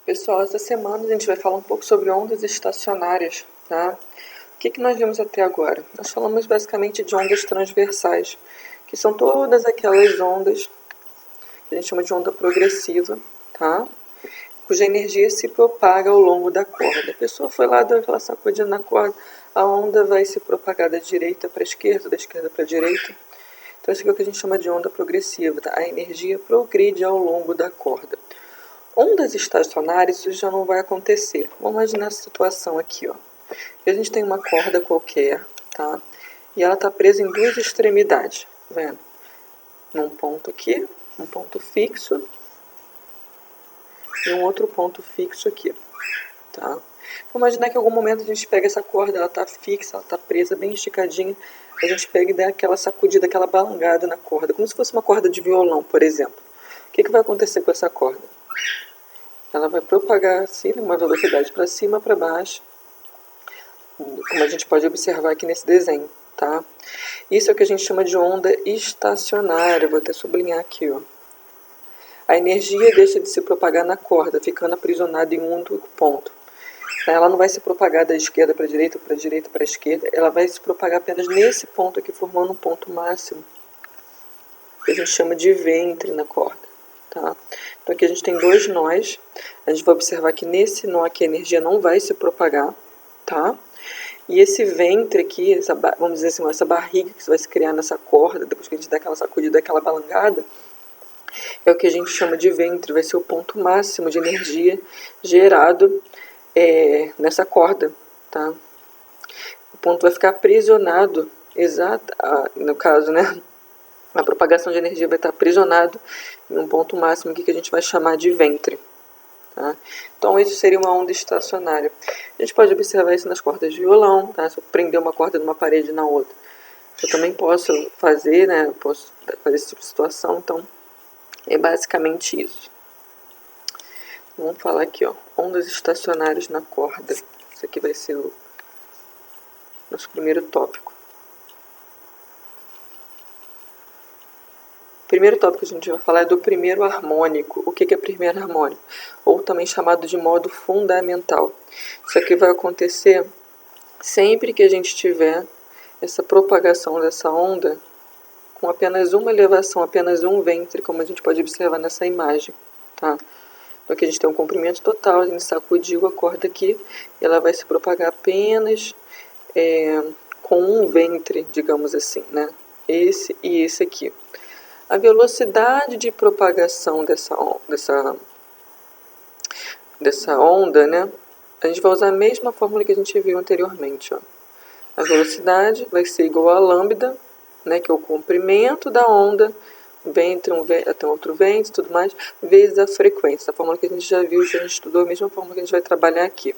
Pessoal, essa semana a gente vai falar um pouco sobre ondas estacionárias, tá? O que nós vimos até agora? Nós falamos basicamente de ondas transversais, que são todas aquelas ondas que a gente chama de onda progressiva, tá? Cuja energia se propaga ao longo da corda. A pessoa foi lá, deu aquela sacudida na corda, a onda vai se propagar da direita para a esquerda, da esquerda para a direita. Então isso aqui é o que a gente chama de onda progressiva, tá? A energia progride ao longo da corda. Ondas estacionárias, isso já não vai acontecer. Vamos imaginar essa situação aqui, ó. A gente tem uma corda qualquer, tá? E ela está presa em duas extremidades, tá vendo? Num ponto aqui, um ponto fixo, e um outro ponto fixo aqui, tá? Vamos imaginar que em algum momento a gente pega essa corda, ela está fixa, ela está presa, bem esticadinha, a gente pega e dá aquela sacudida, aquela balangada na corda, como se fosse uma corda de violão, por exemplo. O que vai acontecer com essa corda? Ela vai propagar assim, numa velocidade para cima, para baixo, como a gente pode observar aqui nesse desenho, tá? Isso é o que a gente chama de onda estacionária, vou até sublinhar aqui, ó. A energia deixa de se propagar na corda, ficando aprisionada em um único ponto. Ela não vai se propagar da esquerda para a direita para a esquerda, ela vai se propagar apenas nesse ponto aqui, formando um ponto máximo, que a gente chama de ventre na corda, tá? Então aqui a gente tem dois nós, a gente vai observar que nesse nó aqui a energia não vai se propagar, tá? E esse ventre aqui, vamos dizer assim, essa barriga que vai se criar nessa corda, depois que a gente dá aquela sacudida, aquela balangada, é o que a gente chama de ventre, vai ser o ponto máximo de energia gerado nessa corda, tá? O ponto vai ficar aprisionado, no caso, né? A propagação de energia vai estar aprisionado em um ponto máximo aqui que a gente vai chamar de ventre. Tá? Então isso seria uma onda estacionária. A gente pode observar isso nas cordas de violão, tá? Se eu prender uma corda numa parede e na outra, eu também posso fazer, né? Eu posso fazer esse tipo de situação. Então é basicamente isso. Vamos falar aqui, ó, ondas estacionárias na corda. Isso aqui vai ser o nosso primeiro tópico. O primeiro tópico que a gente vai falar é do primeiro harmônico. O que é primeiro harmônico? Ou também chamado de modo fundamental. Isso aqui vai acontecer sempre que a gente tiver essa propagação dessa onda com apenas uma elevação, apenas um ventre, como a gente pode observar nessa imagem, tá? Então aqui a gente tem um comprimento total, a gente sacudiu a corda aqui, e ela vai se propagar apenas com um ventre, digamos assim, né? Esse e esse aqui. A velocidade de propagação dessa onda, né? A gente vai usar a mesma fórmula que a gente viu anteriormente, ó. A velocidade vai ser igual a lambda, né, que é o comprimento da onda, ventre, até outro ventre e tudo mais, vezes a frequência. A fórmula que a gente já viu, já estudou, a mesma fórmula que a gente vai trabalhar aqui.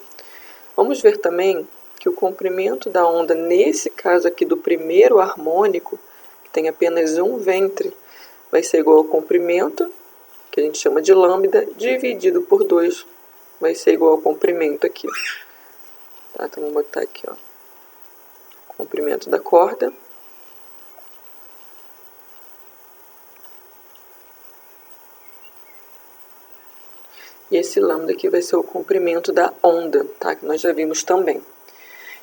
Vamos ver também que o comprimento da onda, nesse caso aqui do primeiro harmônico, que tem apenas um ventre, vai ser igual ao comprimento, que a gente chama de lambda, dividido por 2, vai ser igual ao comprimento aqui. Tá? Então vamos botar aqui, ó, comprimento da corda. E esse lambda aqui vai ser o comprimento da onda, tá? Que nós já vimos também.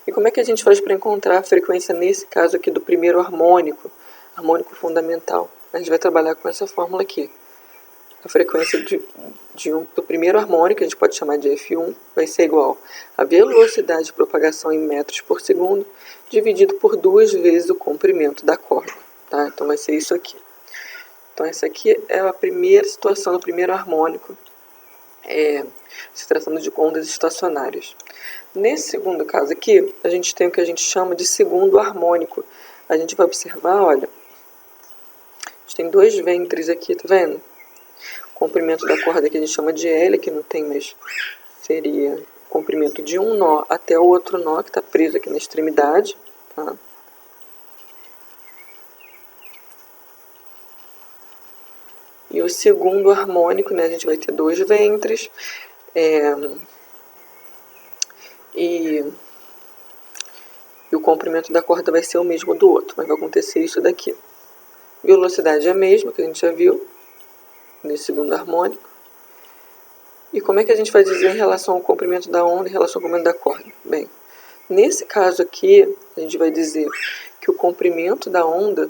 E como é que a gente faz para encontrar a frequência nesse caso aqui do primeiro harmônico, harmônico fundamental? A gente vai trabalhar com essa fórmula aqui. A frequência do primeiro harmônico, a gente pode chamar de F1, vai ser igual a velocidade de propagação em metros por segundo, dividido por 2 vezes o comprimento da corda. Tá? Então vai ser isso aqui. Então essa aqui é a primeira situação do primeiro harmônico, se tratando de ondas estacionárias. Nesse segundo caso aqui, a gente tem o que a gente chama de segundo harmônico. A gente vai observar, olha, a gente tem dois ventres aqui, tá vendo? O comprimento da corda que a gente chama de L, que não tem mais, seria o comprimento de um nó até o outro nó, que está preso aqui na extremidade, tá? E o segundo harmônico, né, a gente vai ter dois ventres, e o comprimento da corda vai ser o mesmo do outro, mas vai acontecer isso daqui. Velocidade é a mesma, que a gente já viu nesse segundo harmônico. E como é que a gente vai dizer em relação ao comprimento da onda em relação ao comprimento da corda? Bem, nesse caso aqui, a gente vai dizer que o comprimento da onda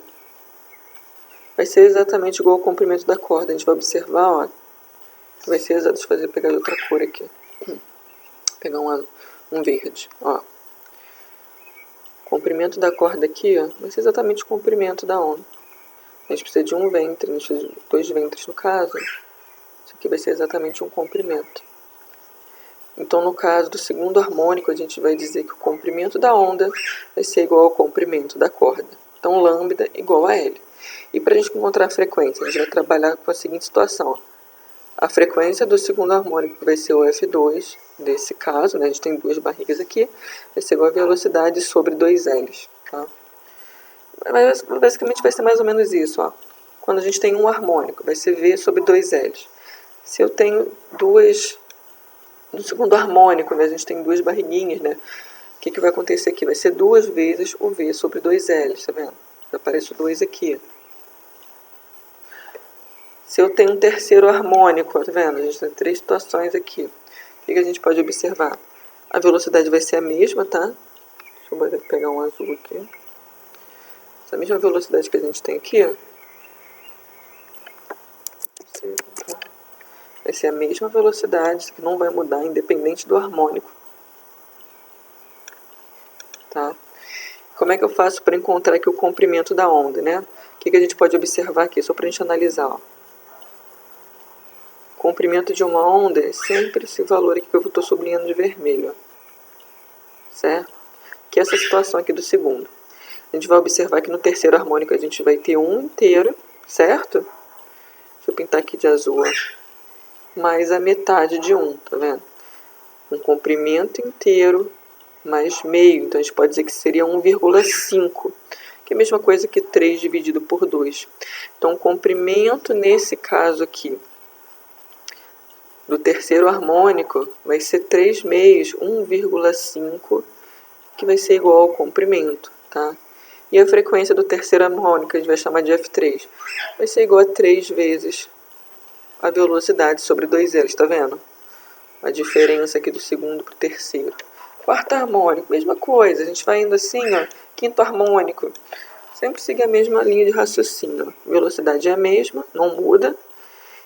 vai ser exatamente igual ao comprimento da corda. A gente vai observar, ó, vai ser exato. Deixa eu pegar outra cor aqui. Pegar um verde, ó. O comprimento da corda aqui, ó, vai ser exatamente o comprimento da onda. A gente precisa de um ventre, a gente precisa de 2 ventres no caso. Isso aqui vai ser exatamente um comprimento. Então, no caso do segundo harmônico, a gente vai dizer que o comprimento da onda vai ser igual ao comprimento da corda. Então, lambda igual a L. E para a gente encontrar a frequência, a gente vai trabalhar com a seguinte situação. Ó. A frequência do segundo harmônico vai ser o F2, desse caso, né? A gente tem duas barrigas aqui, vai ser igual a velocidade sobre 2Ls. Tá? Mas, basicamente vai ser mais ou menos isso. Ó. Quando a gente tem um harmônico, vai ser V sobre 2Ls. Se eu tenho duas... No segundo harmônico, né, a gente tem duas barriguinhas, né? O que vai acontecer aqui? Vai ser 2 vezes o V sobre 2Ls, tá vendo? Aparece o 2 aqui. Se eu tenho um terceiro harmônico, tá vendo? A gente tem 3 situações aqui. O que a gente pode observar? A velocidade vai ser a mesma, tá? Deixa eu pegar um azul aqui. Essa mesma velocidade que a gente tem aqui, ó. Vai ser a mesma velocidade, isso aqui não vai mudar, independente do harmônico. Tá? Como é que eu faço para encontrar aqui o comprimento da onda, né? O que a gente pode observar aqui, só para a gente analisar, ó. O comprimento de uma onda é sempre esse valor aqui que eu estou sublinhando de vermelho. Ó. Certo? Que é essa situação aqui do segundo. A gente vai observar que no terceiro harmônico a gente vai ter 1 inteiro, certo? Deixa eu pintar aqui de azul, ó. Mais a metade de 1, tá vendo? Um comprimento inteiro mais meio, então a gente pode dizer que seria 1,5, que é a mesma coisa que 3 dividido por 2. Então o comprimento nesse caso aqui, do terceiro harmônico, vai ser 3 meios, 1,5, que vai ser igual ao comprimento, tá? E a frequência do terceiro harmônico, a gente vai chamar de F3, vai ser igual a 3 vezes a velocidade sobre 2Ls, tá vendo? A diferença aqui do segundo para o terceiro. Quarto harmônico, mesma coisa, a gente vai indo assim, ó, quinto harmônico. Sempre siga a mesma linha de raciocínio. A velocidade é a mesma, não muda.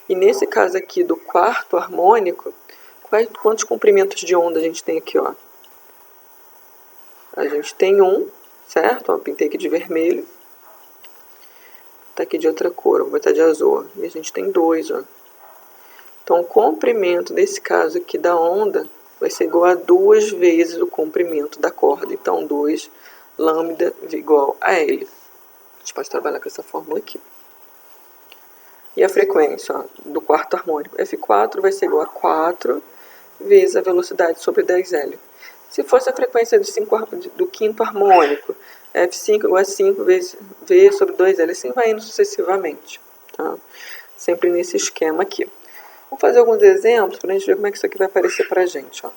E nesse caso aqui do quarto harmônico, quantos comprimentos de onda a gente tem aqui, ó? A gente tem um, certo? Ó, pintei aqui de vermelho. Tá aqui de outra cor, vou botar de azul. Ó. E a gente tem 2, ó. Então, o comprimento nesse caso aqui da onda vai ser igual a 2 vezes o comprimento da corda. Então, 2 lambda igual a L. A gente pode trabalhar com essa fórmula aqui. E a frequência, ó, do quarto harmônico, F4 vai ser igual a 4 vezes a velocidade sobre 10L. Se fosse a frequência do quinto harmônico, F5 igual a 5 vezes V sobre 2L. Assim vai indo sucessivamente. Tá? Sempre nesse esquema aqui. Vamos fazer alguns exemplos para a gente ver como é que isso aqui vai aparecer para a gente. Ó.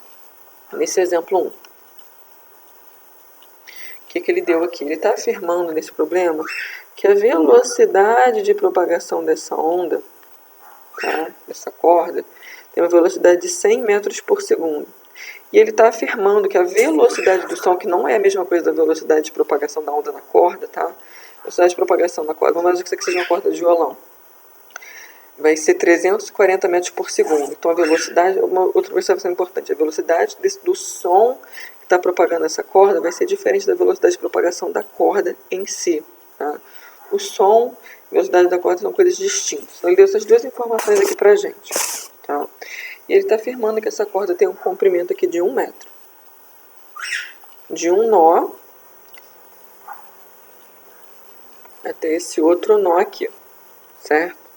Nesse exemplo 1. O que ele deu aqui? Ele está afirmando nesse problema que a velocidade de propagação dessa onda, tá? Dessa corda, tem uma velocidade de 100 metros por segundo. E ele está afirmando que a velocidade do som, que não é a mesma coisa da velocidade de propagação da onda na corda, tá? A velocidade de propagação na corda, vamos imaginar que isso aqui seja uma corda de violão. Vai ser 340 metros por segundo. Então a velocidade, uma outra observação importante, a velocidade do som que está propagando essa corda vai ser diferente da velocidade de propagação da corda em si. Tá? O som e a velocidade da corda são coisas distintas. Então ele deu essas duas informações aqui pra gente. Tá? E ele está afirmando que essa corda tem um comprimento aqui de 1 metro. De um nó até esse outro nó aqui. Certo?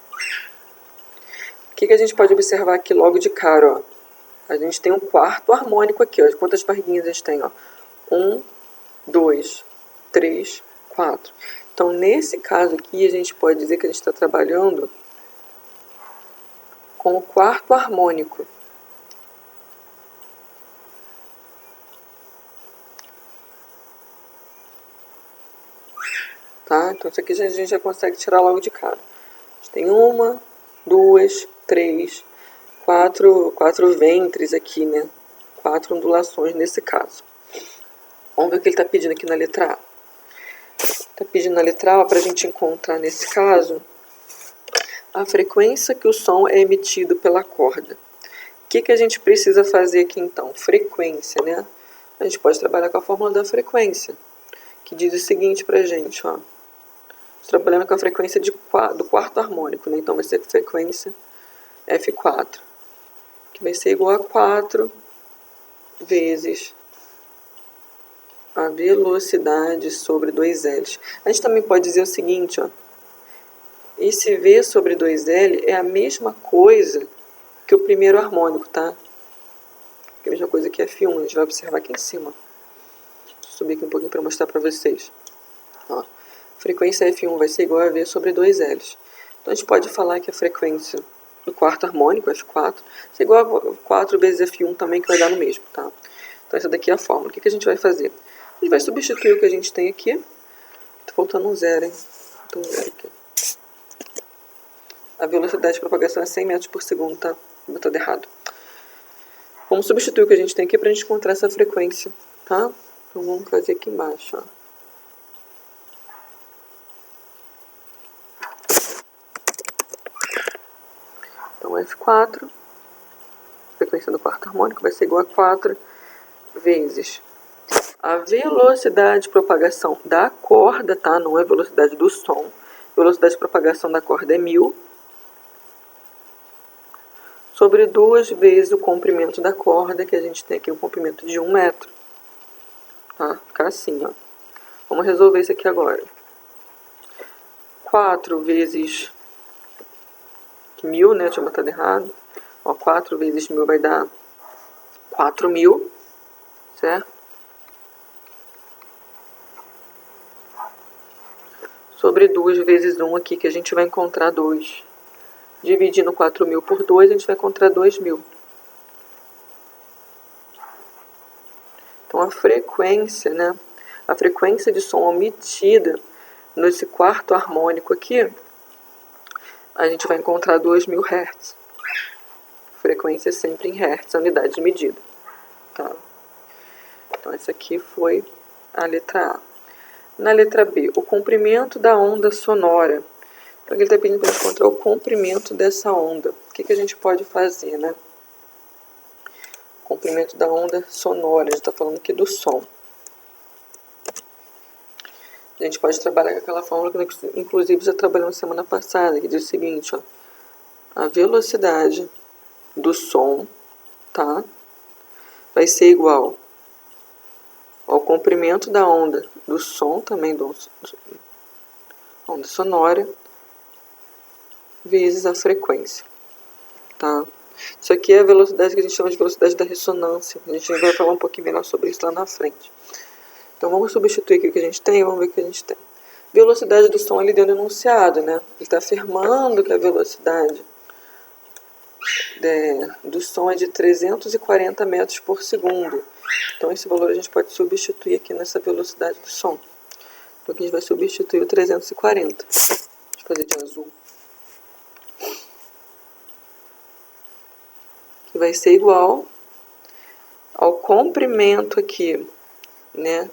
O que a gente pode observar aqui logo de cara, ó? A gente tem um quarto harmônico aqui, ó. Quantas barriguinhas a gente tem, ó? 1, 2, 3, 4. Então, nesse caso aqui, a gente pode dizer que a gente está trabalhando com o quarto harmônico. Tá? Então, isso aqui a gente já consegue tirar logo de cara. A gente tem 1, 2, 3, quatro ventres aqui, né? 4 ondulações nesse caso. Vamos ver o que ele está pedindo aqui na letra A. Está pedindo na letra A para a gente encontrar, nesse caso, a frequência que o som é emitido pela corda. O que a gente precisa fazer aqui então? Frequência, né? A gente pode trabalhar com a fórmula da frequência, que diz o seguinte para a gente, ó. Trabalhando com a frequência do quarto harmônico, né? Então vai ser a frequência F4, que vai ser igual a 4 vezes a velocidade sobre 2L. A gente também pode dizer o seguinte, ó. Esse V sobre 2L é a mesma coisa que o primeiro harmônico, tá? É a mesma coisa que F1, a gente vai observar aqui em cima. Deixa eu subir aqui um pouquinho para mostrar para vocês. Ó, frequência F1 vai ser igual a V sobre 2L. Então a gente pode falar que a frequência do quarto harmônico, F4, é igual a 4 vezes F1 também, que vai dar no mesmo, tá? Então essa daqui é a fórmula. O que a gente vai fazer? A gente vai substituir o que a gente tem aqui. Tá faltando um zero, hein? Faltou um zero aqui. A velocidade de propagação é 100 metros por segundo, tá? Botado errado. Vamos substituir o que a gente tem aqui para a gente encontrar essa frequência, tá? Então vamos fazer aqui embaixo, ó. Então F4, frequência do quarto harmônico, vai ser igual a 4 vezes a velocidade de propagação da corda, tá? Não é a velocidade do som. A velocidade de propagação da corda é 1000. Sobre 2 vezes o comprimento da corda, que a gente tem aqui um comprimento de 1 metro. Tá? Fica assim, ó. Vamos resolver isso aqui agora. 4 vezes 1000, né? Tinha botado errado. Ó, 4 vezes 1000 vai dar 4000, certo? Sobre 2 vezes 1 aqui, que a gente vai encontrar 2. Dividindo 4000 por 2, a gente vai encontrar 2000. Então, a frequência, né? A frequência de som emitida nesse quarto harmônico aqui, a gente vai encontrar 2000 Hz. Frequência sempre em Hz, a unidade de medida. Tá? Então, essa aqui foi a letra A. Na letra B, o comprimento da onda sonora. Então, ele está pedindo para a gente encontrar o comprimento dessa onda. O que a gente pode fazer, né? Comprimento da onda sonora, a gente está falando aqui do som. A gente pode trabalhar com aquela fórmula que, inclusive, já trabalhamos semana passada, que diz o seguinte, ó. A velocidade do som, tá? Vai ser igual ao comprimento da onda do som, também da onda sonora, vezes a frequência, tá? Isso aqui é a velocidade que a gente chama de velocidade da ressonância. A gente vai falar um pouquinho melhor sobre isso lá na frente. Então vamos substituir aqui o que a gente tem e vamos ver o que a gente tem. Velocidade do som ele deu no enunciado, né? Ele está afirmando que a velocidade do som é de 340 metros por segundo. Então esse valor a gente pode substituir aqui nessa velocidade do som. Então aqui a gente vai substituir o 340. Deixa eu fazer de azul. Que vai ser igual ao comprimento aqui, né,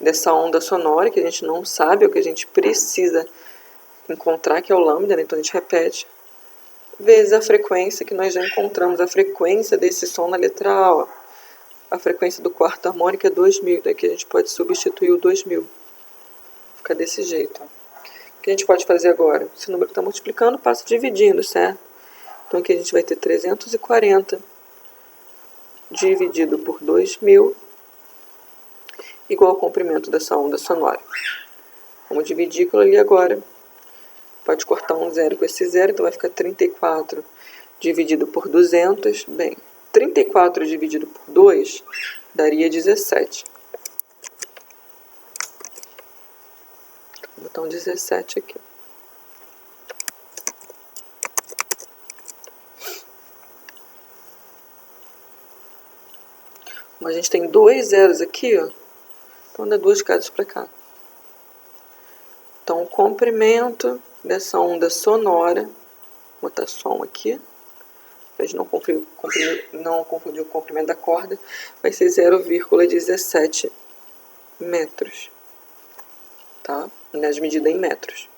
dessa onda sonora, que a gente não sabe, é o que a gente precisa encontrar, que é o lambda, né? Então a gente repete, vezes a frequência, que nós já encontramos a frequência desse som na letra A. Ó. A frequência do quarto harmônico é 2000, daqui a gente pode substituir o 2000. Fica desse jeito. Ó. O que a gente pode fazer agora? Esse número que está multiplicando, passa dividindo, certo? Então aqui a gente vai ter 340 dividido por 2000 igual ao comprimento dessa onda sonora. Vamos dividir aquilo ali agora. Pode cortar um zero com esse zero, então vai ficar 34 dividido por 200. Bem, 34 dividido por 2 daria 17. Vou botar um 17 aqui. Como a gente tem 2 zeros aqui, ó, então dá 2 casas para cá. Então, o comprimento dessa onda sonora, vou botar som aqui, para a gente não confundir o comprimento da corda, vai ser 0,17 metros, tá? Unidade de medida em metros.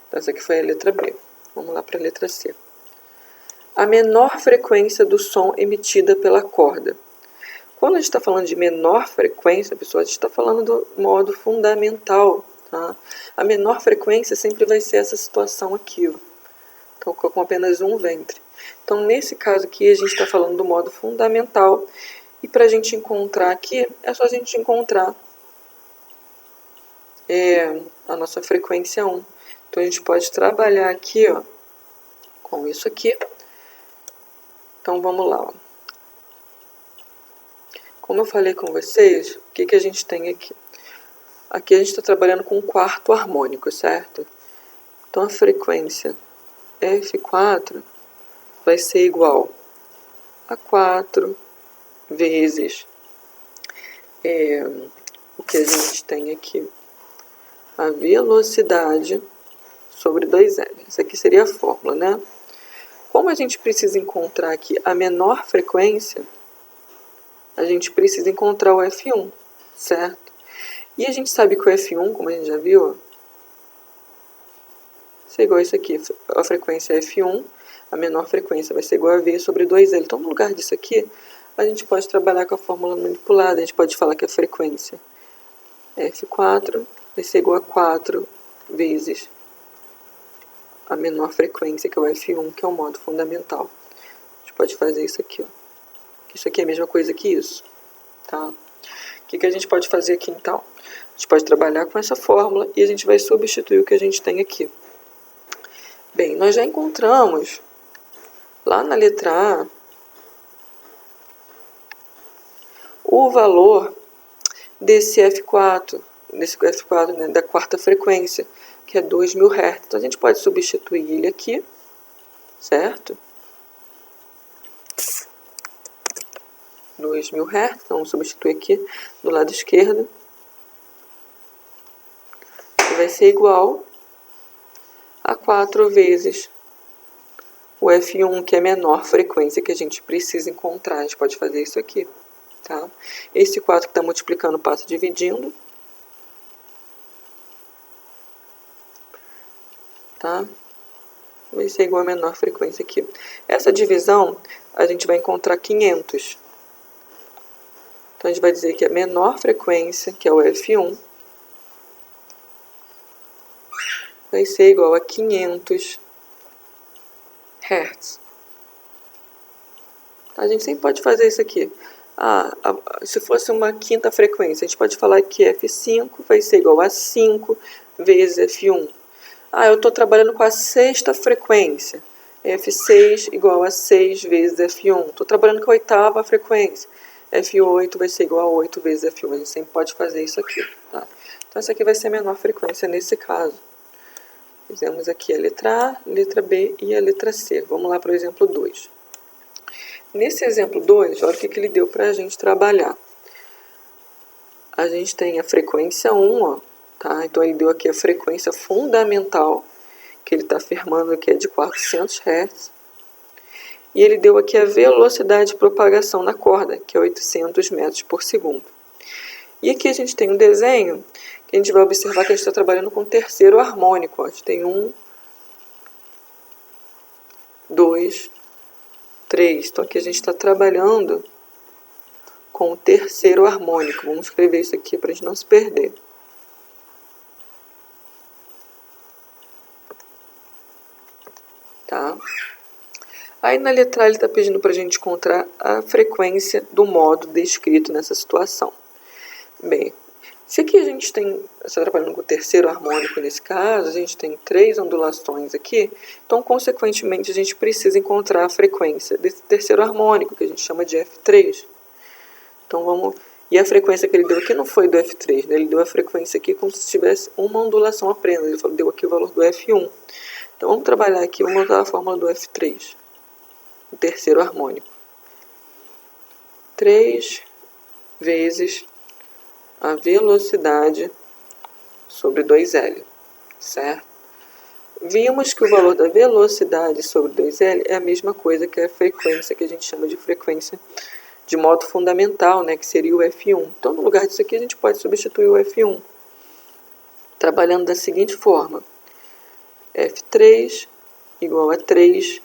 Então, essa aqui foi a letra B. Vamos lá para a letra C. A menor frequência do som emitida pela corda. Quando a gente está falando de menor frequência, pessoal, a gente está falando do modo fundamental, tá? A menor frequência sempre vai ser essa situação aqui, ó. Então, com apenas um ventre. Então, nesse caso aqui, a gente está falando do modo fundamental. E para a gente encontrar aqui, é só a gente encontrar a nossa frequência 1. Então, a gente pode trabalhar aqui, ó, com isso aqui. Então, vamos lá. Ó. Como eu falei com vocês, o que a gente tem aqui? Aqui a gente está trabalhando com um quarto harmônico, certo? Então, a frequência F4 vai ser igual a 4 vezes o que a gente tem aqui, a velocidade sobre 2L. Essa aqui seria a fórmula, né? Como a gente precisa encontrar aqui a menor frequência, a gente precisa encontrar o F1, certo? E a gente sabe que o F1, como a gente já viu, é igual a isso aqui, a frequência é F1, a menor frequência vai ser igual a V sobre 2L. Então, no lugar disso aqui, a gente pode trabalhar com a fórmula manipulada. A gente pode falar que a frequência F4 vai ser igual a 4 vezes a menor frequência, que é o F1, que é o modo fundamental. A gente pode fazer isso aqui, ó. Isso aqui é a mesma coisa que isso, tá? O que a gente pode fazer aqui, então? A gente pode trabalhar com essa fórmula e a gente vai substituir o que a gente tem aqui. Bem, nós já encontramos lá na letra A o valor desse F4, né, da quarta frequência, que é 2.000 Hz. Então, a gente pode substituir ele aqui, certo? 2.000 Hz, então vamos substituir aqui do lado esquerdo. Que vai ser igual a 4 vezes o F1, que é a menor frequência que a gente precisa encontrar. A gente pode fazer isso aqui, tá? Esse 4 que está multiplicando passa dividindo, tá? Vai ser igual a menor frequência aqui. Essa divisão, a gente vai encontrar 500. Então, a gente vai dizer que a menor frequência, que é o F1, vai ser igual a 500 Hz. A gente sempre pode fazer isso aqui. Se fosse uma quinta frequência, a gente pode falar que F5 vai ser igual a 5 vezes F1. Eu estou trabalhando com a sexta frequência. F6 igual a 6 vezes F1. Estou trabalhando com a oitava frequência. F8 vai ser igual a 8 vezes F1. A gente sempre pode fazer isso aqui, tá? Então, essa aqui vai ser a menor frequência nesse caso. Fizemos aqui a letra A, letra B e a letra C. Vamos lá para o exemplo 2. Nesse exemplo 2, olha o que ele deu para a gente trabalhar. A gente tem a frequência 1, ó, tá? Então, ele deu aqui a frequência fundamental, que ele está afirmando que é de 400 Hz. E ele deu aqui a velocidade de propagação na corda, que é 800 metros por segundo. E aqui a gente tem um desenho que a gente vai observar que a gente está trabalhando com o terceiro harmônico. Ó. A gente tem 1, 2, 3. Então, aqui a gente está trabalhando com o terceiro harmônico. Vamos escrever isso aqui para a gente não se perder. Tá? Aí na letra A ele está pedindo para a gente encontrar a frequência do modo descrito nessa situação. Bem, se aqui a gente está trabalhando com o terceiro harmônico nesse caso, a gente tem 3 ondulações aqui, então consequentemente a gente precisa encontrar a frequência desse terceiro harmônico, que a gente chama de F3. Então vamos... E a frequência que ele deu aqui não foi do F3, né? Ele deu a frequência aqui como se tivesse uma ondulação apenas, ele deu aqui o valor do F1. Então vamos trabalhar aqui, vamos usar a fórmula do F3, o terceiro harmônico. 3 vezes a velocidade sobre 2L, certo? Vimos que o valor da velocidade sobre 2L é a mesma coisa que a frequência, que a gente chama de frequência de modo fundamental, né, que seria o F1. Então, no lugar disso aqui, a gente pode substituir o F1, trabalhando da seguinte forma. F3 igual a 3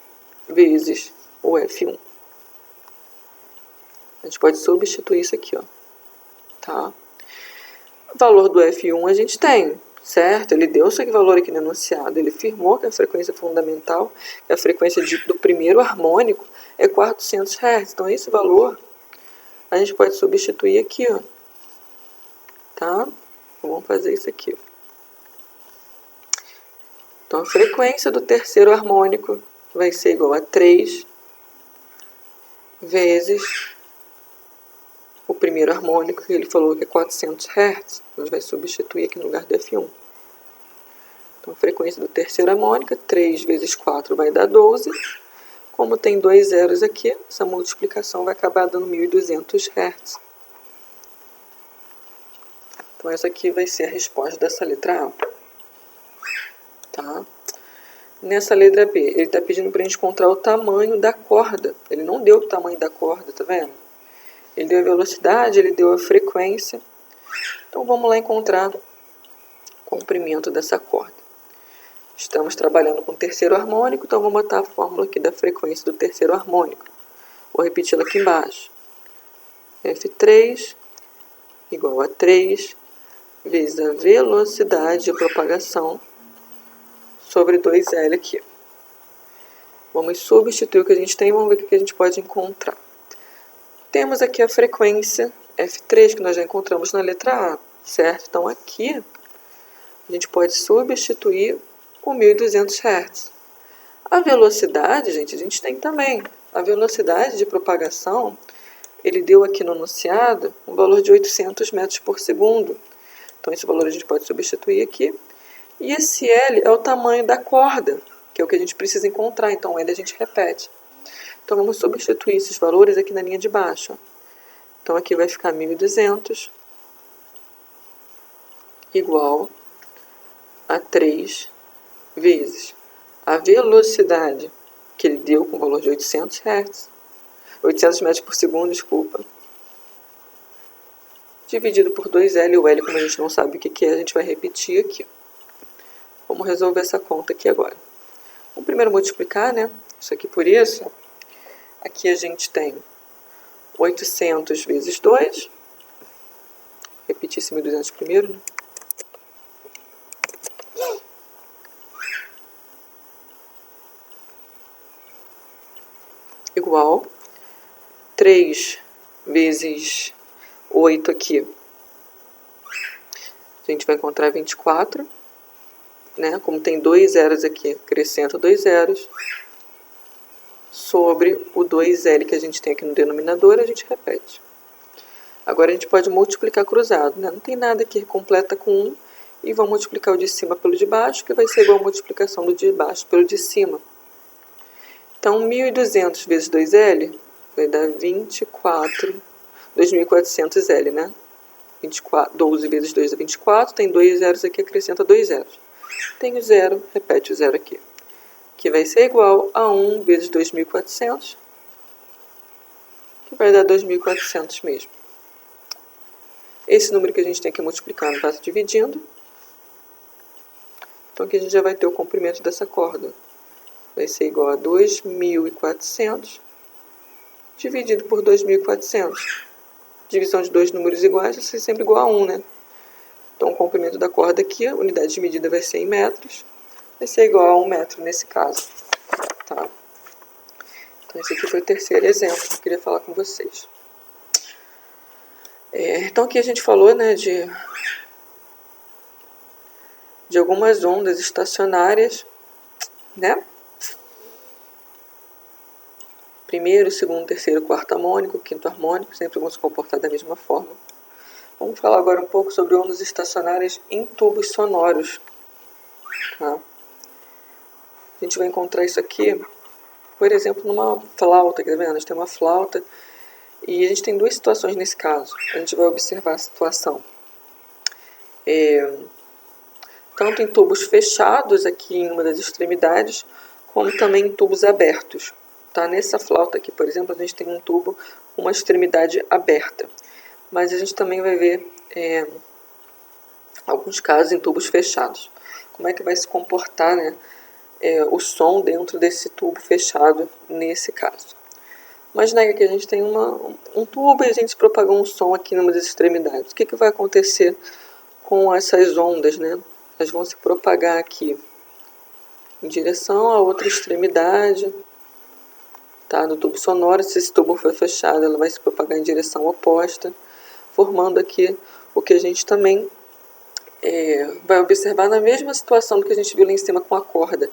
vezes o F1. A gente pode substituir isso aqui, ó. Tá? O valor do F1 a gente tem, certo? Ele deu esse valor aqui no enunciado. Ele afirmou que a frequência fundamental, que a frequência do primeiro harmônico, é 400 Hz. Então, esse valor a gente pode substituir aqui, ó. Tá? Vamos fazer isso aqui. Então, a frequência do terceiro harmônico vai ser igual a 3 vezes o primeiro harmônico, que ele falou que é 400 Hz. A gente vai substituir aqui no lugar do F1. Então, a frequência do terceiro harmônico, 3 vezes 4 vai dar 12. Como tem dois zeros aqui, essa multiplicação vai acabar dando 1.200 Hz. Então, essa aqui vai ser a resposta dessa letra A. Tá? Nessa letra B, ele está pedindo para a gente encontrar o tamanho da corda. Ele não deu o tamanho da corda, tá vendo? Ele deu a velocidade, ele deu a frequência. Então, vamos lá encontrar o comprimento dessa corda. Estamos trabalhando com o terceiro harmônico, então vamos botar a fórmula aqui da frequência do terceiro harmônico. Vou repeti-la aqui embaixo. F3 igual a 3 vezes a velocidade de propagação sobre 2L aqui. Vamos substituir o que a gente tem e vamos ver o que a gente pode encontrar. Temos aqui a frequência F3, que nós já encontramos na letra A, certo? Então, aqui a gente pode substituir o 1.200 Hz. A velocidade, gente, a gente tem também. A velocidade de propagação, ele deu aqui no enunciado um valor de 800 metros por segundo. Então, esse valor a gente pode substituir aqui. E esse L é o tamanho da corda, que é o que a gente precisa encontrar. Então, o L a gente repete. Então, vamos substituir esses valores aqui na linha de baixo. Então, aqui vai ficar 1.200 igual a 3 vezes a velocidade que ele deu com o valor de 800 Hz, 800 metros por segundo, desculpa, dividido por 2L. O L, como a gente não sabe o que é, a gente vai repetir aqui. Vamos resolver essa conta aqui agora. Vamos primeiro multiplicar, né? Isso aqui por isso. Aqui a gente tem 800 vezes 2. Repetir esse 1.200 primeiro, né? Igual 3 vezes 8 aqui. A gente vai encontrar 24. Né? Como tem dois zeros aqui, acrescenta dois zeros. Sobre o 2L que a gente tem aqui no denominador, a gente repete. Agora a gente pode multiplicar cruzado, né? Não tem nada aqui, completa com 1. E vamos multiplicar o de cima pelo de baixo, que vai ser igual a multiplicação do de baixo pelo de cima. Então, 1.200 vezes 2L vai dar 2.400L, né? 12 vezes 2 é 24, tem dois zeros aqui, acrescenta dois zeros. Tem o zero, repete o zero aqui. Que vai ser igual a 1 vezes 2.400, que vai dar 2.400 mesmo. Esse número que a gente tem que multiplicar não passa dividindo. Então, aqui a gente já vai ter o comprimento dessa corda. Vai ser igual a 2.400 dividido por 2.400. Divisão de dois números iguais vai ser sempre igual a 1, né? Então, o comprimento da corda aqui, a unidade de medida vai ser em metros. Vai ser igual a 1 metro nesse caso. Tá? Então, esse aqui foi o terceiro exemplo que eu queria falar com vocês. Então, aqui a gente falou, né, de algumas ondas estacionárias, né? Primeiro, segundo, terceiro, quarto harmônico, quinto harmônico, sempre vão se comportar da mesma forma. Vamos falar agora um pouco sobre ondas estacionárias em tubos sonoros. Tá? A gente vai encontrar isso aqui, por exemplo, numa flauta, tá vendo? A gente tem uma flauta e a gente tem duas situações nesse caso. A gente vai observar a situação. tanto em tubos fechados aqui em uma das extremidades, como também em tubos abertos. Tá? Nessa flauta aqui, por exemplo, a gente tem um tubo com uma extremidade aberta, mas a gente também vai ver alguns casos em tubos fechados. Como é que vai se comportar, né, o som dentro desse tubo fechado nesse caso? Imagina que a gente tem um tubo e a gente propagou um som aqui numa das extremidades. O que vai acontecer com essas ondas, né? Elas vão se propagar aqui em direção à outra extremidade, tá? Do tubo sonoro. Se esse tubo for fechado, ela vai se propagar em direção oposta, formando aqui o que a gente também vai observar na mesma situação do que a gente viu lá em cima com a corda.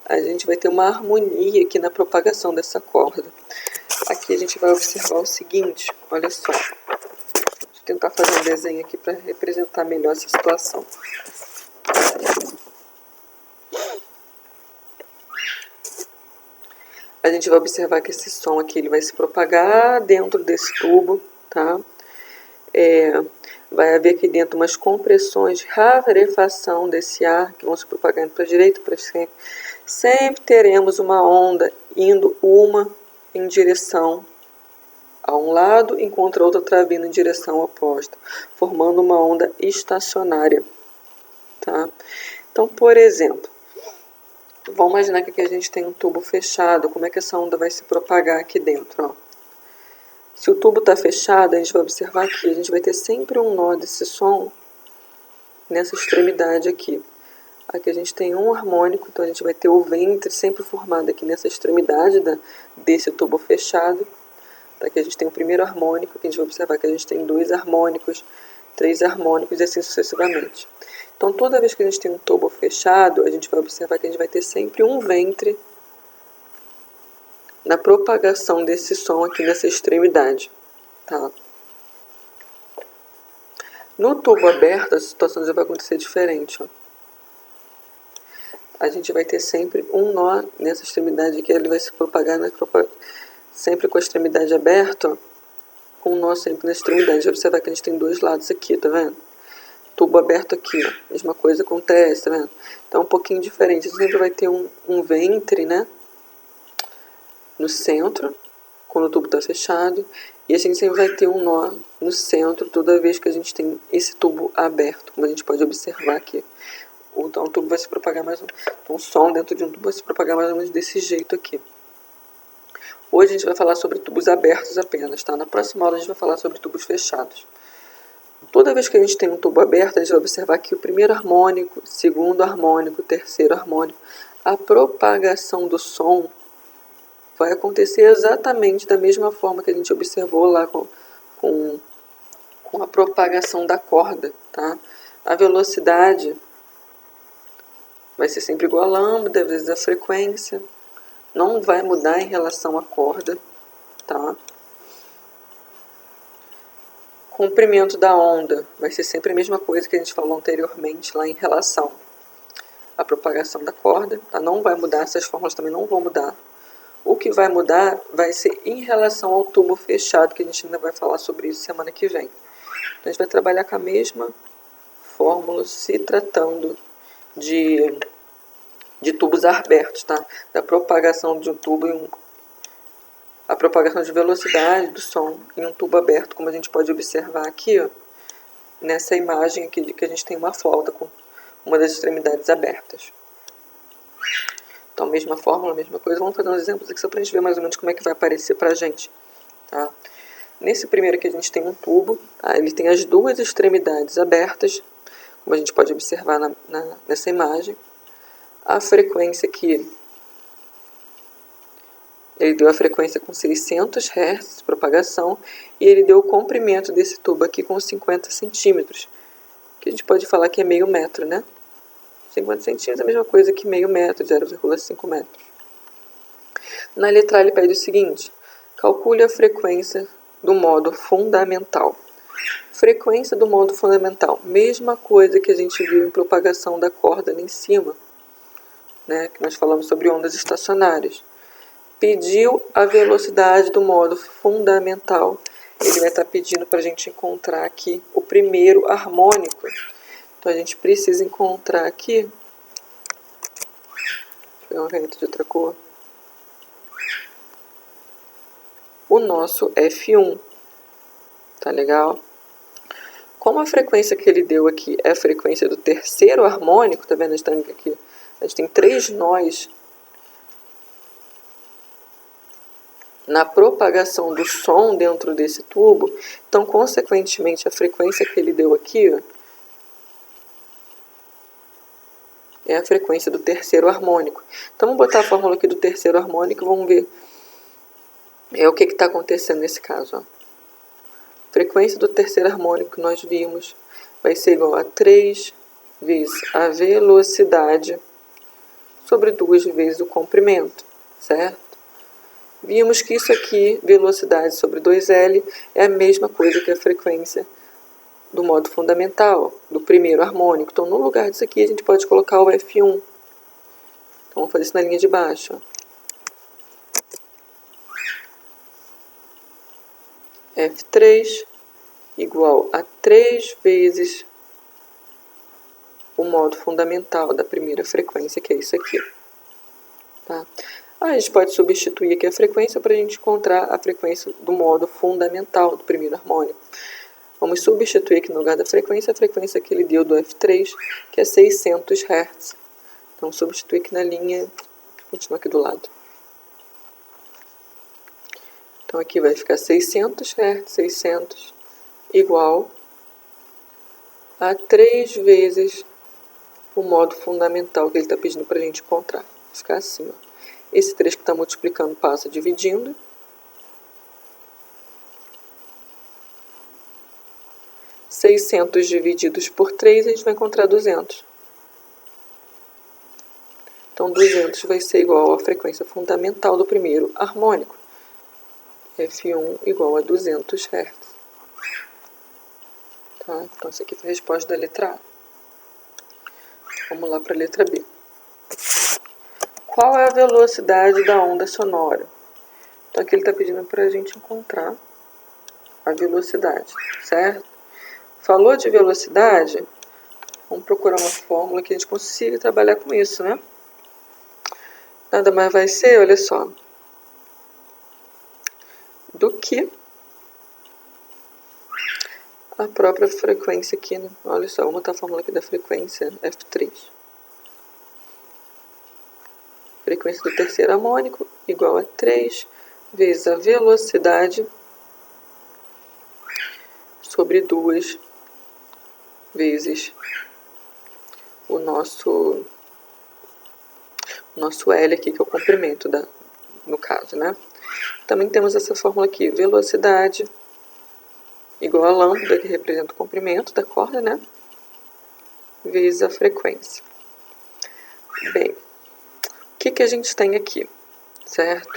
A gente vai ter uma harmonia aqui na propagação dessa corda. Aqui a gente vai observar o seguinte, olha só. Deixa eu tentar fazer um desenho aqui para representar melhor essa situação. A gente vai observar que esse som aqui ele vai se propagar dentro desse tubo, tá? Vai haver aqui dentro umas compressões de rarefação desse ar que vão se propagando para a direita e para a esquerda. Sempre teremos uma onda indo uma em direção a um lado, enquanto a outra está vindo em direção oposta, formando uma onda estacionária. Tá? Então, por exemplo, vamos imaginar que aqui a gente tem um tubo fechado. Como é que essa onda vai se propagar aqui dentro? Ó. Se o tubo está fechado, a gente vai observar que a gente vai ter sempre um nó desse som nessa extremidade aqui. Aqui a gente tem um harmônico, então a gente vai ter o ventre sempre formado aqui nessa extremidade desse tubo fechado. Aqui a gente tem o primeiro harmônico, que a gente vai observar que a gente tem 2 harmônicos, 3 harmônicos e assim sucessivamente. Então toda vez que a gente tem um tubo fechado, a gente vai observar que a gente vai ter sempre um ventre na propagação desse som aqui nessa extremidade. Tá? No tubo aberto, a situação já vai acontecer diferente. Ó. A gente vai ter sempre um nó nessa extremidade que ele vai se propagar sempre com a extremidade aberta, ó, com um nó sempre na extremidade. Já observar que a gente tem 2 lados aqui, tá vendo? Tubo aberto aqui, ó. Mesma coisa acontece, tá vendo? Então é um pouquinho diferente. A gente sempre vai ter um ventre, né? No centro, quando o tubo está fechado. E a gente sempre vai ter um nó no centro toda vez que a gente tem esse tubo aberto, como a gente pode observar aqui. Então o tubo vai se propagar mais então, o som dentro de um tubo vai se propagar mais ou menos desse jeito aqui. Hoje a gente vai falar sobre tubos abertos apenas, tá? Na próxima aula a gente vai falar sobre tubos fechados. Toda vez que a gente tem um tubo aberto, a gente vai observar que o primeiro harmônico, segundo harmônico, terceiro harmônico, a propagação do som vai acontecer exatamente da mesma forma que a gente observou lá com a propagação da corda, tá? A velocidade vai ser sempre igual a lambda vezes a frequência. Não vai mudar em relação à corda, tá? Comprimento da onda vai ser sempre a mesma coisa que a gente falou anteriormente lá em relação à propagação da corda, tá? Não vai mudar, essas fórmulas também não vão mudar. O que vai mudar vai ser em relação ao tubo fechado, que a gente ainda vai falar sobre isso semana que vem. Então, a gente vai trabalhar com a mesma fórmula se tratando de tubos abertos, tá? Da propagação de um tubo a propagação de velocidade do som em um tubo aberto, como a gente pode observar aqui, ó, nessa imagem aqui de que a gente tem uma flauta com uma das extremidades abertas. Então, mesma fórmula, mesma coisa. Vamos fazer uns exemplos aqui só para a gente ver mais ou menos como é que vai aparecer para a gente. Tá? Nesse primeiro aqui a gente tem um tubo, tá? Ele tem as 2 extremidades abertas, como a gente pode observar nessa imagem. A frequência aqui, ele deu a frequência com 600 Hz de propagação e ele deu o comprimento desse tubo aqui com 50 centímetros, que a gente pode falar que é meio metro, né? 50 centímetros é a mesma coisa que meio metro, 0,5 metros. Na letra A ele pede o seguinte, calcule a frequência do modo fundamental. Frequência do modo fundamental, mesma coisa que a gente viu em propagação da corda ali em cima, né, que nós falamos sobre ondas estacionárias. Pediu a velocidade do modo fundamental, ele vai estar pedindo para a gente encontrar aqui o primeiro harmônico. Então, a gente precisa encontrar aqui, vou pegar uma caneta de outra cor, o nosso F1, tá legal? Como a frequência que ele deu aqui é a frequência do terceiro harmônico, tá vendo? A gente tem 3 nós na propagação do som dentro desse tubo, então, consequentemente, a frequência que ele deu aqui, ó, é a frequência do terceiro harmônico. Então, vamos botar a fórmula aqui do terceiro harmônico e vamos ver o que está acontecendo nesse caso. Ó. A frequência do terceiro harmônico que nós vimos vai ser igual a 3 vezes a velocidade sobre 2 vezes o comprimento, certo? Vimos que isso aqui, velocidade sobre 2L, é a mesma coisa que a frequência do modo fundamental, do primeiro harmônico. Então, no lugar disso aqui, a gente pode colocar o F1. Então, vamos fazer isso na linha de baixo. F3 igual a 3 vezes o modo fundamental da primeira frequência, que é isso aqui. Tá? A gente pode substituir aqui a frequência para a gente encontrar a frequência do modo fundamental do primeiro harmônico. Vamos substituir aqui no lugar da frequência a frequência que ele deu do F3, que é 600 Hz. Então, substituir aqui na linha, continua aqui do lado. Então, aqui vai ficar 600 Hz, 600, igual a 3 vezes o modo fundamental que ele está pedindo para a gente encontrar. Vai ficar assim, ó. Esse 3 que está multiplicando passa dividindo. 600 divididos por 3, a gente vai encontrar 200. Então, 200 vai ser igual à frequência fundamental do primeiro harmônico. F1 igual a 200 Hz. Tá? Então, essa aqui foi a resposta da letra A. Vamos lá para a letra B. Qual é a velocidade da onda sonora? Então, aqui ele está pedindo para a gente encontrar a velocidade, certo? Falou de velocidade, vamos procurar uma fórmula que a gente consiga trabalhar com isso, né? Nada mais vai ser, olha só, do que a própria frequência aqui, né? Olha só, vamos botar a fórmula aqui da frequência F3. Frequência do terceiro harmônico igual a 3 vezes a velocidade sobre 2 vezes o nosso L aqui, que é o comprimento, no caso, né? Também temos essa fórmula aqui, velocidade igual a lambda, que representa o comprimento da corda, né? Vezes a frequência. Bem, o que a gente tem aqui, certo?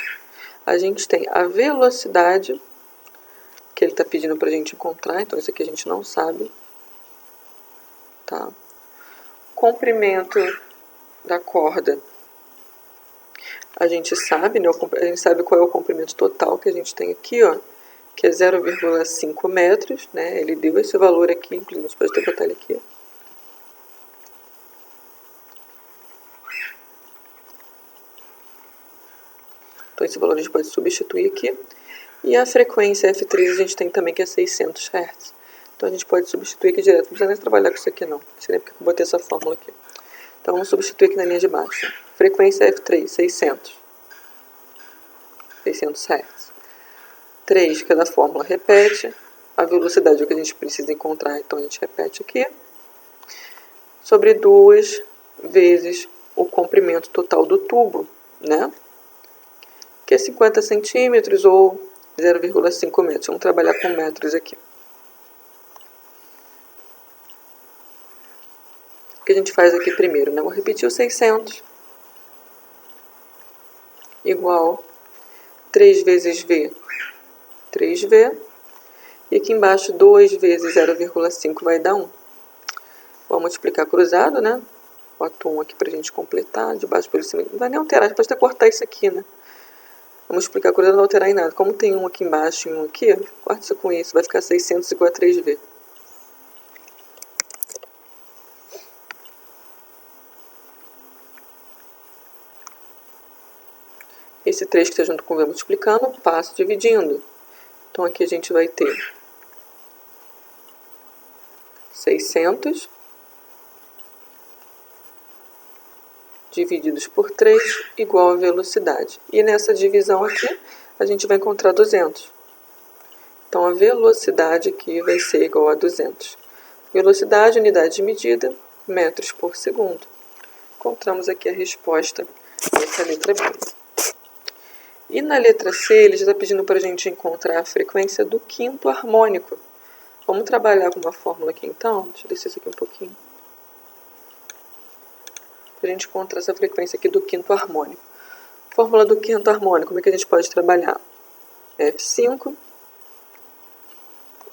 A gente tem a velocidade que ele está pedindo para a gente encontrar, então isso aqui a gente não sabe. Tá? Comprimento da corda, a gente sabe, né? A gente sabe qual é o comprimento total que a gente tem aqui, ó, que é 0,5 metros, né? Ele deu esse valor aqui, inclusive a gente pode até botar ele aqui. Então, esse valor a gente pode substituir aqui. E a frequência F3 a gente tem também, que é 600 Hz. Então, a gente pode substituir aqui direto. Não precisa nem trabalhar com isso aqui, não. Não sei nem porque eu botei essa fórmula aqui. Então, vamos substituir aqui na linha de baixo. Frequência F3, 600. 600 Hz. 3, cada fórmula repete. A velocidade é o que a gente precisa encontrar, então a gente repete aqui. Sobre 2 vezes o comprimento total do tubo, né? Que é 50 centímetros ou 0,5 metros. Vamos trabalhar com metros aqui. O que a gente faz aqui primeiro, né? Vou repetir o 600 igual 3 vezes V, 3V. E aqui embaixo 2 vezes 0,5 vai dar 1. Vamos multiplicar cruzado, né? Boto 1 aqui para a gente completar, de baixo pelo cima. Não vai nem alterar, a gente pode até cortar isso aqui, né? Vamos multiplicar cruzado, não vai alterar em nada. Como tem 1 aqui embaixo e 1 aqui, corta isso com isso, vai ficar 600 igual a 3V. Esse 3 que está junto com o V multiplicando, passo dividindo. Então, aqui a gente vai ter 600 divididos por 3 igual a velocidade. E nessa divisão aqui, a gente vai encontrar 200. Então, a velocidade aqui vai ser igual a 200. Velocidade, unidade de medida, metros por segundo. Encontramos aqui a resposta nessa letra B. E na letra C, ele já está pedindo para a gente encontrar a frequência do quinto harmônico. Vamos trabalhar com uma fórmula aqui então. Deixa eu descer isso aqui um pouquinho. Para a gente encontrar essa frequência aqui do quinto harmônico. Fórmula do quinto harmônico, como é que a gente pode trabalhar? F5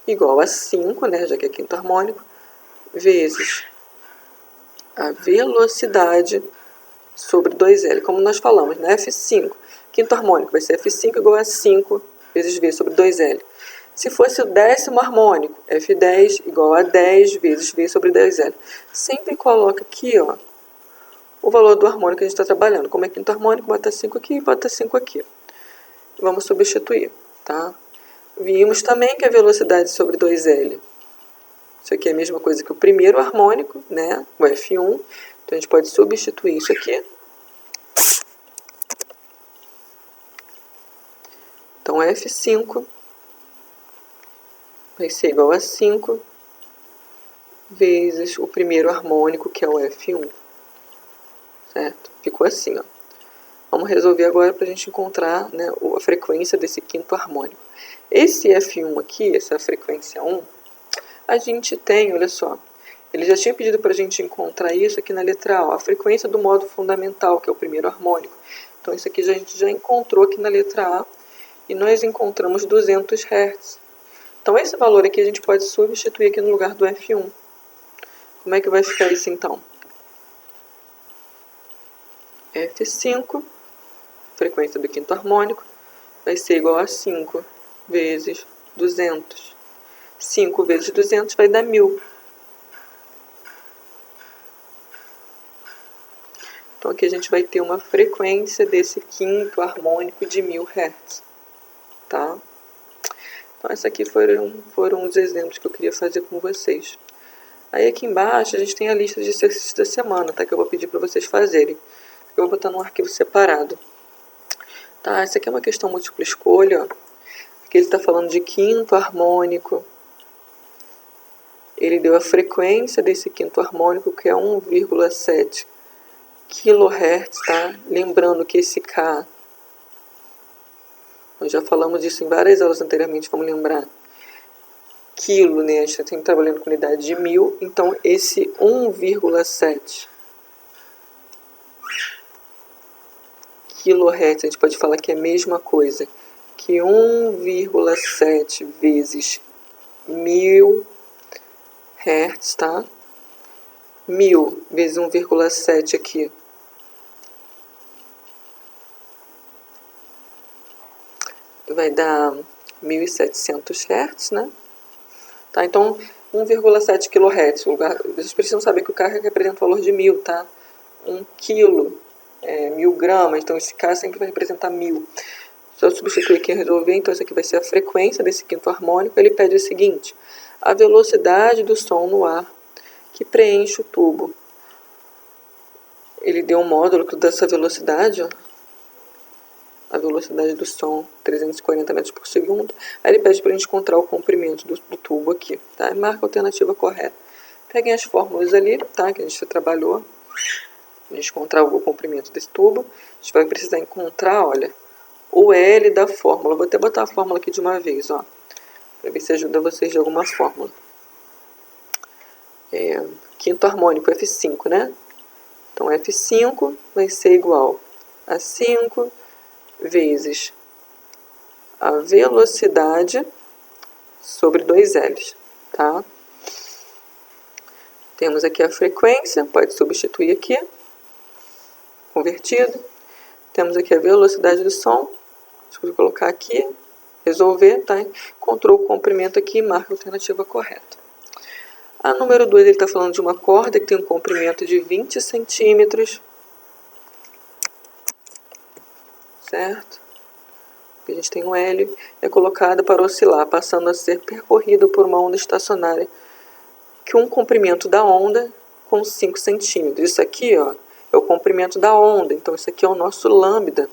igual a 5, né, já que é quinto harmônico, vezes a velocidade sobre 2L. Como nós falamos, né, F5, quinto harmônico, vai ser F5 igual a 5 vezes V sobre 2L. Se fosse o décimo harmônico, F10 igual a 10 vezes V sobre 2L. Sempre coloca aqui, ó, o valor do harmônico que a gente está trabalhando. Como é quinto harmônico, bota 5 aqui e bota 5 aqui. Vamos substituir, tá? Vimos também que a velocidade sobre 2L, isso aqui é a mesma coisa que o primeiro harmônico, né? O F1. Então, a gente pode substituir isso aqui. Então, F5 vai ser igual a 5 vezes o primeiro harmônico, que é o F1. Certo? Ficou assim, ó. Vamos resolver agora para a gente encontrar, né, a frequência desse quinto harmônico. Esse F1 aqui, essa frequência 1, a gente tem, olha só, ele já tinha pedido para a gente encontrar isso aqui na letra A, a frequência do modo fundamental, que é o primeiro harmônico. Então, isso aqui a gente já encontrou aqui na letra A, e nós encontramos 200 Hz. Então, esse valor aqui a gente pode substituir aqui no lugar do F1. Como é que vai ficar isso, então? F5, frequência do quinto harmônico, vai ser igual a 5 vezes 200. 5 vezes 200 vai dar 1000. Então, aqui a gente vai ter uma frequência desse quinto harmônico de 1000 Hz. Tá? Então, esses aqui foram os exemplos que eu queria fazer com vocês. Aí, aqui embaixo, a gente tem a lista de exercícios da semana, tá? Que eu vou pedir para vocês fazerem. Eu vou botar num arquivo separado. Tá? Essa aqui é uma questão múltipla escolha, ó. Aqui ele está falando de quinto harmônico. Ele deu a frequência desse quinto harmônico, que é 1,7 kHz, tá? Lembrando que esse K, nós já falamos disso em várias aulas anteriormente, vamos lembrar. Quilo, né? A gente está sempre trabalhando com unidade de 1000, então esse 1,7 kHz, a gente pode falar que é a mesma coisa que 1,7 vezes 1000 Hz, tá? 1000 vezes 1,7 aqui vai dar 1700 Hz, né? Tá? Então, 1,7 kHz. Vocês precisam saber que o K representa o valor de 1000, tá? 1 quilo é 1000 gramas, então esse K sempre vai representar 1000. Se eu substituir aqui e resolver, então essa aqui vai ser a frequência desse quinto harmônico. Ele pede o seguinte: a velocidade do som no ar que preenche o tubo. Ele deu um módulo dessa velocidade, ó. A velocidade do som, 340 metros por segundo. Aí ele pede para a gente encontrar o comprimento do tubo aqui, tá? E marca a alternativa correta. Peguem as fórmulas ali, tá? Que a gente já trabalhou. A gente encontrar o comprimento desse tubo. A gente vai precisar encontrar, olha, o L da fórmula. Vou até botar a fórmula aqui de uma vez, ó, para ver se ajuda vocês de alguma fórmula. Quinto harmônico, F5, né? Então, F5 vai ser igual a 5 vezes a velocidade sobre 2L, tá? Temos aqui a frequência, pode substituir aqui, convertido. Temos aqui a velocidade do som, deixa eu colocar aqui, resolver, tá? Encontrou o comprimento aqui e marca a alternativa correta. A número 2, ele está falando de uma corda que tem um comprimento de 20 centímetros. certo? A gente tem um L, é colocado para oscilar, passando a ser percorrido por uma onda estacionária que um comprimento da onda com 5 centímetros. Isso aqui, ó, é o comprimento da onda, então isso aqui é o nosso lambda,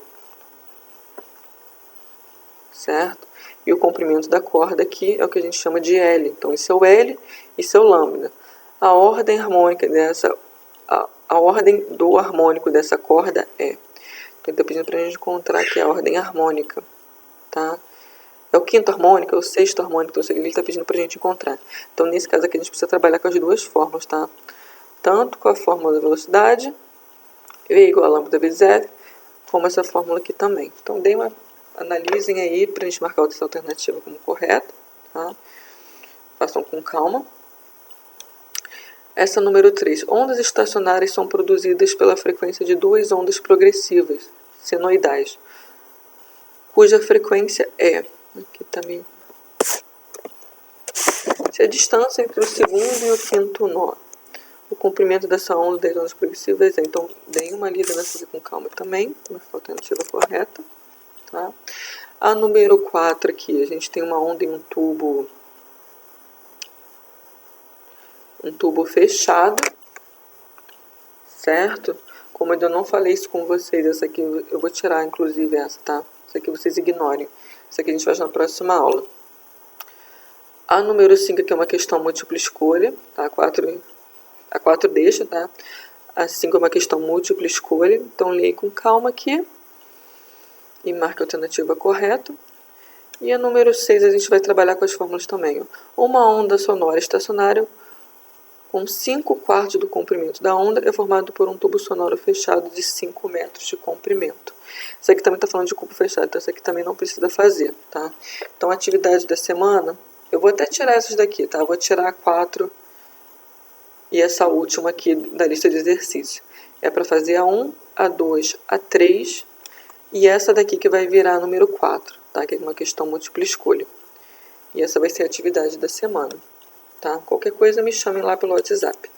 certo? E o comprimento da corda aqui é o que a gente chama de L, então isso é o L e isso é o lambda. A ordem harmônica dessa, a ordem do harmônico dessa corda é, então ele está pedindo para a gente encontrar aqui a ordem harmônica, tá? É o quinto harmônico, é o sexto harmônico, então ele está pedindo para a gente encontrar. Então nesse caso aqui a gente precisa trabalhar com as duas fórmulas, tá? Tanto com a fórmula da velocidade, V igual a lambda vezes F, como essa fórmula aqui também. Então analisem aí para a gente marcar outra alternativa como correta, tá? Façam com calma. Essa número 3. Ondas estacionárias são produzidas pela frequência de duas ondas progressivas, senoidais, cuja frequência é, aqui também, se a distância entre o segundo e o quinto nó, o comprimento dessa onda das ondas progressivas é, então deem uma lida nessa aqui com calma também, para a alternativa correta, tá? A número 4 aqui, a gente tem uma onda em um tubo fechado, certo? Como eu ainda não falei isso com vocês, essa aqui eu vou tirar, inclusive, essa, tá? Essa aqui vocês ignorem. Isso aqui a gente faz na próxima aula. A número 5 aqui é uma questão múltipla escolha, tá? A 4 deixa, tá? A 5 é uma questão múltipla escolha, então leia com calma aqui e marque a alternativa correta. E a número 6 a gente vai trabalhar com as fórmulas também, ó. Uma onda sonora estacionária com 5/4 do comprimento da onda é formado por um tubo sonoro fechado de 5 metros de comprimento. Isso aqui também está falando de cubo fechado, então isso aqui também não precisa fazer, tá? Então a atividade da semana, eu vou até tirar essas daqui, tá? Eu vou tirar a 4 e essa última aqui da lista de exercícios. É para fazer a 1, a 2, a 3 e essa daqui que vai virar a número 4, tá? Que é uma questão múltipla escolha. E essa vai ser a atividade da semana. Tá? Qualquer coisa me chamem lá pelo WhatsApp.